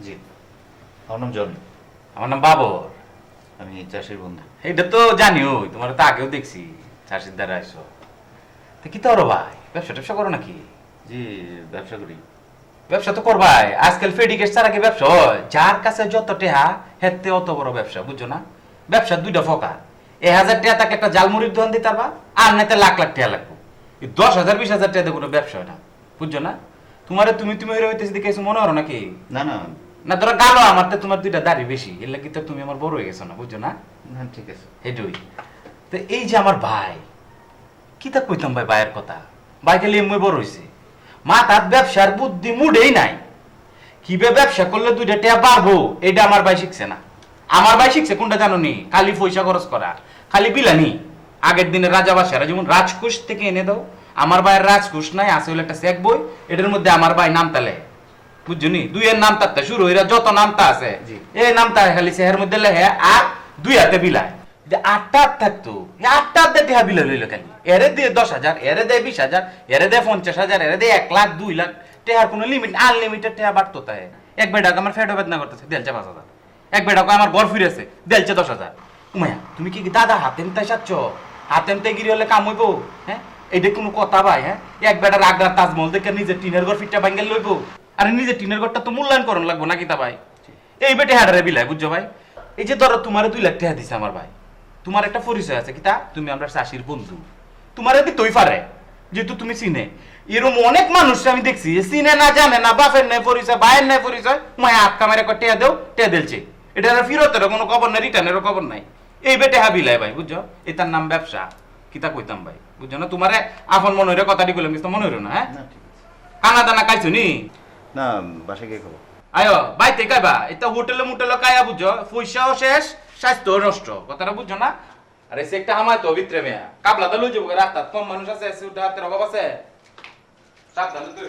জি, আমার নাম জন। আমার নাম বাবর। আমি চাষির বন্ধু। এটা তো জানিও, তোমার তো আগেও দেখছি চাষির দ্বারা আইসো। তো কি তো ভাই, ব্যবসা ট্যাবসা করো নাকি? জি, ব্যবসা করি। ব্যবসা তো করবাই, আজকাল ফেডিকেট ছাড়া কি ব্যবসা হয়? যার কাছে যত টেহা হেতে অত বড় ব্যবসা, বুঝছো না? ব্যবসা দুইটা ফকা। 1000 টাকা তাকে একটা জালমুড়ির দোকান দিতে পারবা, আর নাইতে লাখ লাখ টাকা লাগবে। 10,000 20,000 টাকা দিয়ে কোনো ব্যবসা হয় না, বুঝছো না? তুমি তুমি হইতেছি দেখে কিছু মনে করো নাকি? না না না তোরা গালো, আমার তো তোমার দুইটা দাড়ি বেশি, এর লাগি তো তুমি আমার বড় হয়ে গেছো না, বুঝছো না? না, ঠিক আছে। এটুই। তো এই যে আমার ভাই, কি তা কইতাম ভাই ভাইয়ের কথা, ভাই খালি এমনি বড় হইছে, মাথার ব্যবসার বুদ্ধি মুডেই নাই। কিভাবে ব্যবসা করলে দুইটা টাকা বাড়বো এটা আমার ভাই শিখছে না। আমার ভাই শিখছে কোনটা জানো নি? খালি পয়সা খরচ করা, খালি বিলানি। আগের দিনে রাজা বাসারা যেমন রাজকোষ থেকে এনে দাও, আমার ভাইয়ের রাজকোষ নাই, আছে হলো একটা চেক বই, এটার মধ্যে আমার ভাই নাম তালে, বুঝছো নি? দুইয়ের নাম তাতে শুরু হইরা যত নামতা আছে জি। এই নামতা খালি চেহের মধ্যে লেহে আর দুই হাতে বিলায়। যে 8টা হাত থাকতো, এই 8টা হাতে টেহা বিলা লইলো খালি। এরে দিয়ে 10,000, এরে দেয় 20,000, এরে দেয় 50,000, এরে দেয় 1 লাখ 2 লাখ। টেহার কোনো লিমিট, আনলিমিটেড টেহা বাড়তো তাই। এক বেটাকে আমার ফেটো বেদনা করতেছে, দেলছে 5,000। এক বেটাকে আমার ঘর ফিরেছে, দেলছে 10,000। উমায়া তুমি কি দাদা হাতেম তাই সাচ্ছ? হাতেম তাই গিরি হলে কাম হইবো? হ্যাঁ, এটা কোনো কথা ভাই? হ্যাঁ, এক বেটার আগ্রার তাজমহল দেখে নিজের টিনের ঘর ফিটটা ভাঙ্গেল লইবো? আরে নিজের টিনের ঘরটা তো মূল্যায়ন করণ লাগবো নাকি তা ভাই? এই বেটে হাডারে বিলাই, বুঝছো ভাই? এই যে ধরো তোমার 2 লাখ টাকা দিছে আমার ভাই, তোমার একটা পরিচয় আছে কিতা, তুমি আমরা চাষির বন্ধু, তোমার এদি তৈ পারে যেহেতু তুমি চিনে। এরকম অনেক মানুষ আমি দেখছি যে চিনে না, জানে না, বাপের নাই পরিচয়, ভাইয়ের নাই পরিচয়, মায় আটকা মেরে টেয়া দেও, টেয়া দিলছে। এটা ফিরতেরও কোনো খবর নাই, রিটার্নেরও খবর নাই। এই বেটে হাবিলায় ভাই, বুঝছো? এটার নাম ব্যবসা। কিতা কইতাম ভাই, বুঝছো না? তোমারে আপন মনে হইরে কথাটি কইলাম, কিছু মনে হইলো না? হ্যাঁ, না, ঠিক আছে। কানা দানা খাইছো নি? না, বাসায় গিয়ে খাবো। আয়ো বাইতে খাইবা, এটা হোটেলে মুটেলে খাইয়া, বুঝছো? পয়সাও শেষ, স্বাস্থ্য নষ্ট, কথাটা বুঝছো না? আরে সে একটা হামায় তো ভিতরে মেয়া কাবলা তো লই যাবো রাস্তা, কম মানুষ আছে, হাতের অভাব আছে, সাবধানে তো।